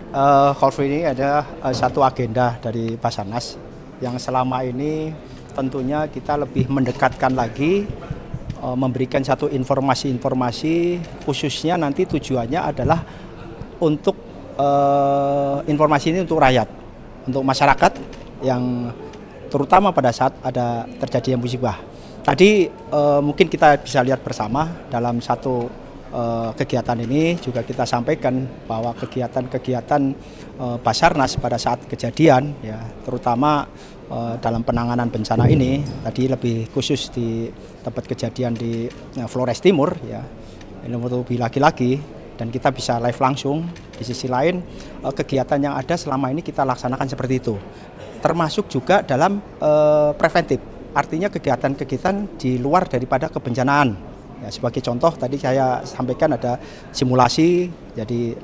Car Free ini ada satu agenda dari Basarnas yang selama ini tentunya kita lebih mendekatkan lagi, memberikan satu informasi-informasi, khususnya nanti tujuannya adalah untuk informasi ini untuk rakyat, untuk masyarakat yang terutama pada saat ada terjadi musibah. Tadi mungkin kita bisa lihat bersama dalam satu kegiatan ini juga kita sampaikan bahwa kegiatan-kegiatan Basarnas pada saat kejadian, ya, terutama dalam penanganan bencana ini tadi lebih khusus di tempat kejadian di Flores Timur, ya, ini lebih lagi-lagi dan kita bisa live langsung. Di sisi lain kegiatan yang ada selama ini kita laksanakan seperti itu, termasuk juga dalam preventif, artinya kegiatan-kegiatan di luar daripada kebencanaan. Ya, sebagai contoh tadi saya sampaikan ada simulasi, jadi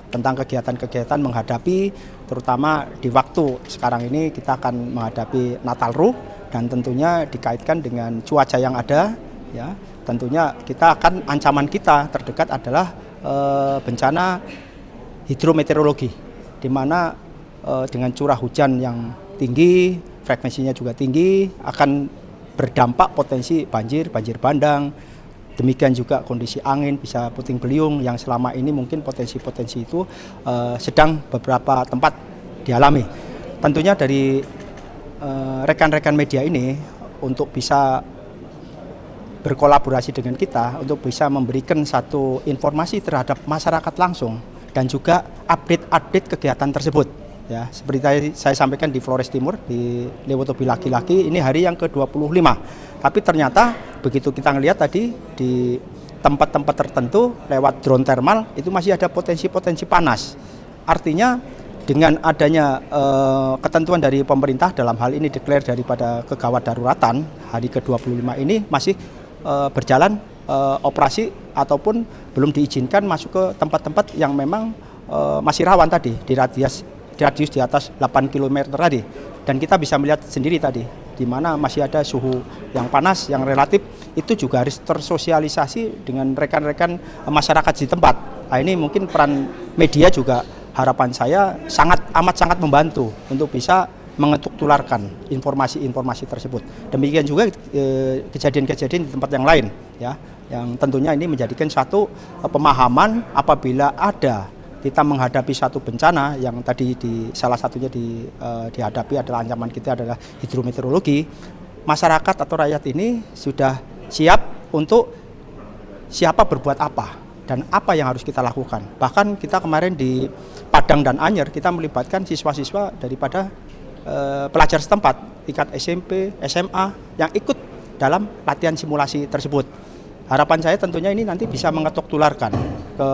tentang kegiatan-kegiatan menghadapi terutama di waktu sekarang ini kita akan menghadapi Nataru dan tentunya dikaitkan dengan cuaca yang ada, ya. Tentunya kita akan ancaman kita terdekat adalah bencana hidrometeorologi, di mana dengan curah hujan yang tinggi, frekuensinya juga tinggi, akan berdampak potensi banjir, banjir bandang, demikian juga kondisi angin bisa puting beliung yang selama ini mungkin potensi-potensi itu sedang beberapa tempat dialami. Tentunya dari rekan-rekan media ini untuk bisa berkolaborasi dengan kita untuk bisa memberikan satu informasi terhadap masyarakat langsung dan juga update-update kegiatan tersebut. Ya, seperti tadi saya sampaikan di Flores Timur, di Lewotobi laki-laki, ini hari yang ke-25. Tapi ternyata begitu kita ngelihat tadi di tempat-tempat tertentu lewat drone thermal itu masih ada potensi-potensi panas. Artinya dengan adanya ketentuan dari pemerintah dalam hal ini declare daripada kegawat daruratan hari ke-25 ini masih berjalan operasi ataupun belum diizinkan masuk ke tempat-tempat yang memang masih rawan tadi di radius di atas 8 km tadi, dan kita bisa melihat sendiri tadi di mana masih ada suhu yang panas yang relatif, itu juga harus tersosialisasi dengan rekan-rekan masyarakat di tempat. Nah, ini mungkin peran media juga harapan saya sangat membantu untuk bisa mengetuk tularkan informasi-informasi tersebut. Demikian juga kejadian-kejadian di tempat yang lain, ya, yang tentunya ini menjadikan satu pemahaman apabila ada kita menghadapi satu bencana yang tadi salah satunya dihadapi adalah ancaman kita adalah hidrometeorologi. Masyarakat atau rakyat ini sudah siap untuk siapa berbuat apa dan apa yang harus kita lakukan. Bahkan kita kemarin di Padang dan Anyer kita melibatkan siswa-siswa daripada pelajar setempat tingkat SMP, SMA yang ikut dalam latihan simulasi tersebut. Harapan saya tentunya ini nanti bisa mengetuk tularkan ke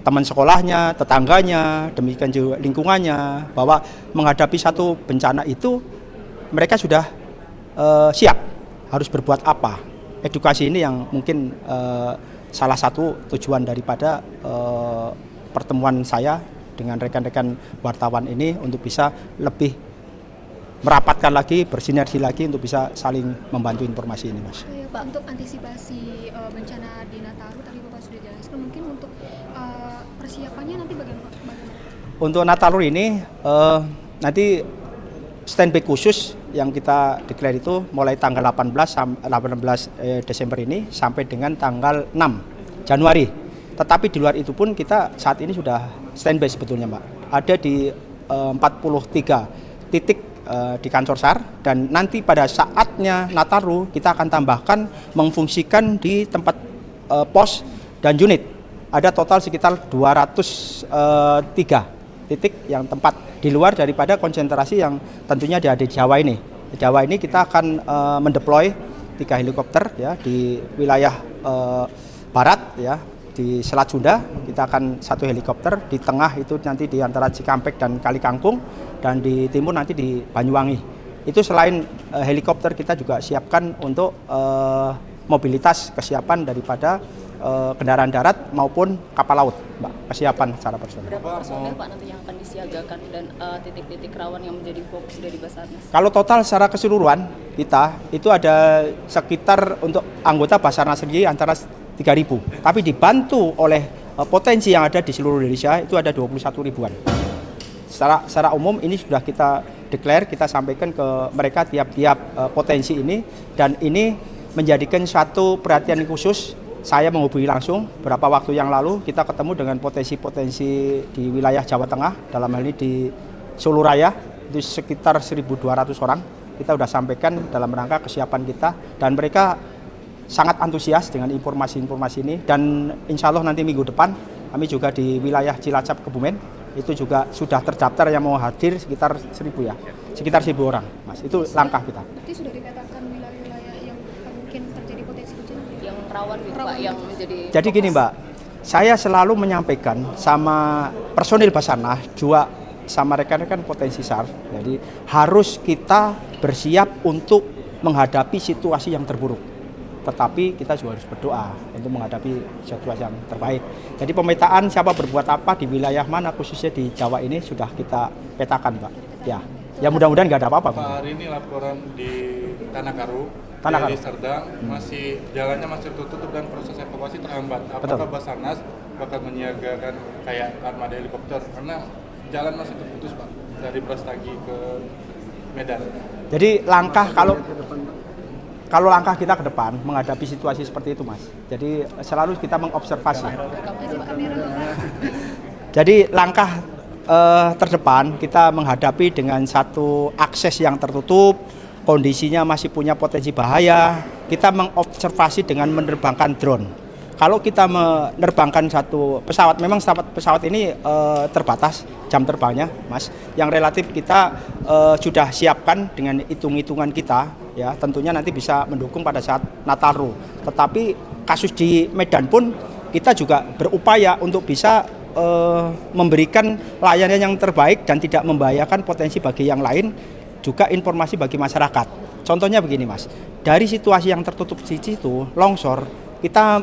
teman sekolahnya, tetangganya, demikian juga lingkungannya, bahwa menghadapi satu bencana itu mereka sudah siap harus berbuat apa. Edukasi ini yang mungkin salah satu tujuan daripada pertemuan saya dengan rekan-rekan wartawan ini untuk bisa lebih merapatkan lagi, bersinergi lagi untuk bisa saling membantu informasi ini, Mas. Ya, Pak, untuk antisipasi bencana di Nataru tadi Bapak sudah jelaskan, mungkin untuk persiapannya nanti bagaimana? Untuk Nataru ini nanti standby khusus yang kita declare itu mulai tanggal 18 Desember ini sampai dengan tanggal 6 Januari. Tetapi di luar itu pun kita saat ini sudah standby sebetulnya, Mbak. Ada di 43 titik di Kantor SAR, dan nanti pada saatnya Nataru kita akan tambahkan memfungsikan di tempat pos dan unit. Ada total sekitar 203 titik yang tempat di luar daripada konsentrasi yang tentunya ada di Jawa ini. Di Jawa ini kita akan mendeploy 3 helikopter, ya, di wilayah barat, ya, di Selat Sunda kita akan 1 helikopter, di tengah itu nanti di antara Cikampek dan Kali Kangkung, dan di timur nanti di Banyuwangi. Itu selain helikopter kita juga siapkan untuk mobilitas kesiapan daripada kendaraan darat maupun kapal laut, Mbak, kesiapan secara personil. Berapa personil Pak nanti yang akan disiagakan dan titik-titik rawan yang menjadi fokus dari Basarnas? Kalau total secara keseluruhan kita itu ada sekitar untuk anggota Basarnas sendiri antara 3.000, tapi dibantu oleh potensi yang ada di seluruh Indonesia itu ada 21 ribuan. Secara umum ini sudah kita declare, kita sampaikan ke mereka tiap-tiap potensi ini, dan ini menjadikan suatu perhatian khusus. Saya menghubungi langsung beberapa waktu yang lalu, kita ketemu dengan potensi-potensi di wilayah Jawa Tengah, dalam hal ini di Solo Raya, itu sekitar 1.200 orang. Kita sudah sampaikan dalam rangka kesiapan kita, dan mereka sangat antusias dengan informasi-informasi ini, dan insya Allah nanti minggu depan kami juga di wilayah Cilacap, Kebumen, itu juga sudah terdaftar yang mau hadir sekitar 1.000 ya, sekitar 1.000 orang, Mas. Itu langkah kita. Berarti sudah dipetakan wilayah-wilayah yang mungkin terjadi potensi bencana? Yang rawan gitu Pak, yang menjadi Jadi gini Mbak, saya selalu menyampaikan sama personil Basarnas, juga sama rekan-rekan potensi SAR, jadi harus kita bersiap untuk menghadapi situasi yang terburuk. Tetapi kita juga harus berdoa untuk menghadapi situasi yang terbaik. Jadi pemetaan siapa berbuat apa di wilayah mana, khususnya di Jawa ini sudah kita petakan, Pak. Ya mudah-mudahan nggak ada apa-apa. Pak, hari ini laporan di Tanah Karu, Tanah di Serdang, masih jalannya masih tertutup dan proses evakuasi terhambat. Apakah Betul. Basarnas bakal menyiagakan kayak armada helikopter karena jalan masih terputus, Pak, dari Brastagi ke Medan? Jadi langkah kalau langkah kita ke depan menghadapi situasi seperti itu, Mas. Jadi selalu kita mengobservasi. Jadi langkah terdepan kita menghadapi dengan satu akses yang tertutup, kondisinya masih punya potensi bahaya. Kita mengobservasi dengan menerbangkan drone. Kalau kita menerbangkan satu pesawat, memang pesawat ini terbatas jam terbangnya, Mas. Yang relatif kita sudah siapkan dengan hitung-hitungan kita, ya tentunya nanti bisa mendukung pada saat Nataru. Tetapi kasus di Medan pun kita juga berupaya untuk bisa memberikan layanan yang terbaik dan tidak membahayakan potensi bagi yang lain, juga informasi bagi masyarakat. Contohnya begini, Mas, dari situasi yang tertutup di situ, longsor, kita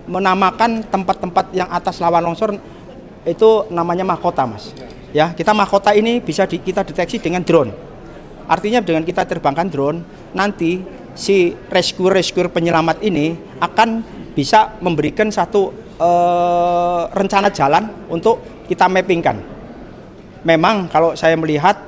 menamakan tempat-tempat yang atas lawan longsor itu namanya mahkota, Mas. Ya, kita mahkota ini bisa kita deteksi dengan drone. Artinya dengan kita terbangkan drone, nanti si rescue penyelamat ini akan bisa memberikan satu rencana jalan untuk kita mappingkan. Memang kalau saya melihat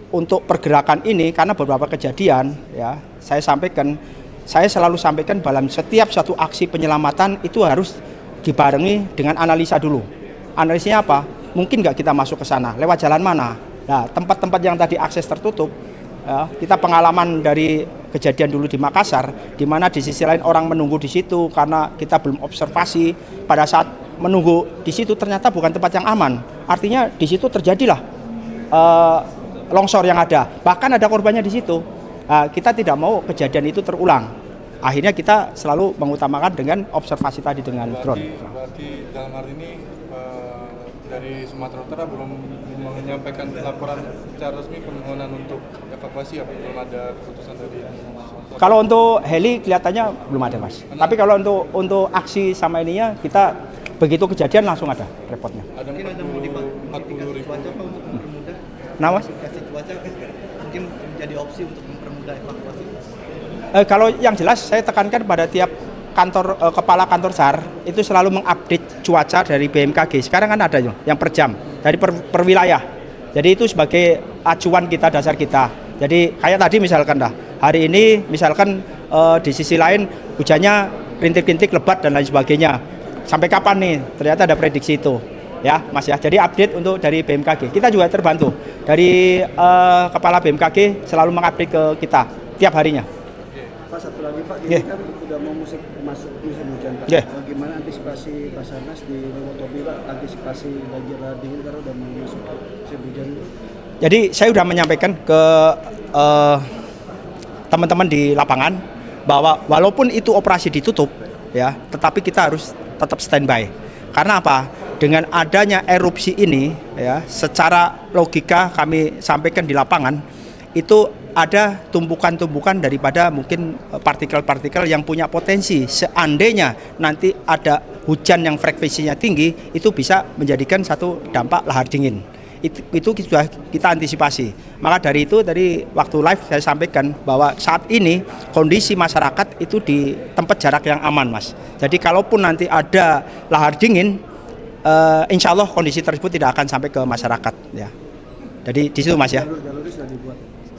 untuk pergerakan ini, karena beberapa kejadian, ya saya selalu sampaikan dalam setiap satu aksi penyelamatan itu harus dibarengi dengan analisa dulu. Analisanya apa? Mungkin nggak kita masuk ke sana, lewat jalan mana? Nah, tempat-tempat yang tadi akses tertutup, ya, kita pengalaman dari kejadian dulu di Makassar, di mana di sisi lain orang menunggu di situ karena kita belum observasi. Pada saat menunggu di situ ternyata bukan tempat yang aman. Artinya di situ terjadilah longsor yang ada. Bahkan ada korbannya di situ. Kita tidak mau kejadian itu terulang. Akhirnya kita selalu mengutamakan dengan observasi tadi dengan drone. Berarti dalam hari ini dari Sumatera Utara belum menyampaikan laporan secara resmi permohonan untuk evakuasi, apa belum ada keputusan dari. Kalau untuk heli kelihatannya belum ada, Mas. Tapi kalau untuk aksi sama ininya kita begitu kejadian langsung ada reportnya. Ada 40 ribu. Nah, Mas? Kasih cuaca mungkin menjadi opsi untuk mempermudah evakuasi. Kalau yang jelas saya tekankan pada tiap kepala kantor SAR itu selalu mengupdate cuaca dari BMKG. Sekarang kan ada yang per jam dari per wilayah. Jadi itu sebagai acuan kita, dasar kita. Jadi kayak tadi misalkan hari ini misalkan di sisi lain hujannya rintik-rintik, lebat dan lain sebagainya. Sampai kapan nih? Ternyata ada prediksi itu. Ya, Mas ya. Jadi update untuk dari BMKG. Kita juga terbantu dari kepala BMKG selalu mengupdate ke kita tiap harinya. Pak, satu lagi Pak, ini kan sudah mau masuk musim hujan Pak. Bagaimana antisipasi Basarnas di Lewotobi Pak, antisipasi banjir lahar dingin karena sudah mau masuk musim hujan? Jadi saya sudah menyampaikan ke teman-teman di lapangan bahwa walaupun itu operasi ditutup, ya, tetapi kita harus tetap standby. Karena apa? Dengan adanya erupsi ini, ya, secara logika kami sampaikan di lapangan itu ada tumpukan-tumpukan daripada mungkin partikel-partikel yang punya potensi. Seandainya nanti ada hujan yang frekuensinya tinggi, itu bisa menjadikan satu dampak lahar dingin. itu sudah kita antisipasi. Maka dari itu tadi waktu live saya sampaikan bahwa saat ini kondisi masyarakat itu di tempat jarak yang aman, Mas. Jadi kalaupun nanti ada lahar dingin, insya Allah kondisi tersebut tidak akan sampai ke masyarakat ya. Jadi di situ, Mas ya. Jalur-jalurnya sudah dibuat.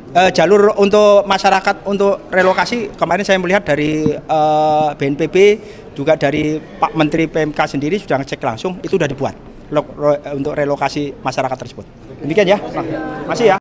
Jalur untuk masyarakat untuk relokasi kemarin saya melihat dari BNPB juga dari Pak Menteri PMK sendiri sudah ngecek langsung, itu sudah dibuat untuk relokasi masyarakat tersebut. Demikian ya, masih ya.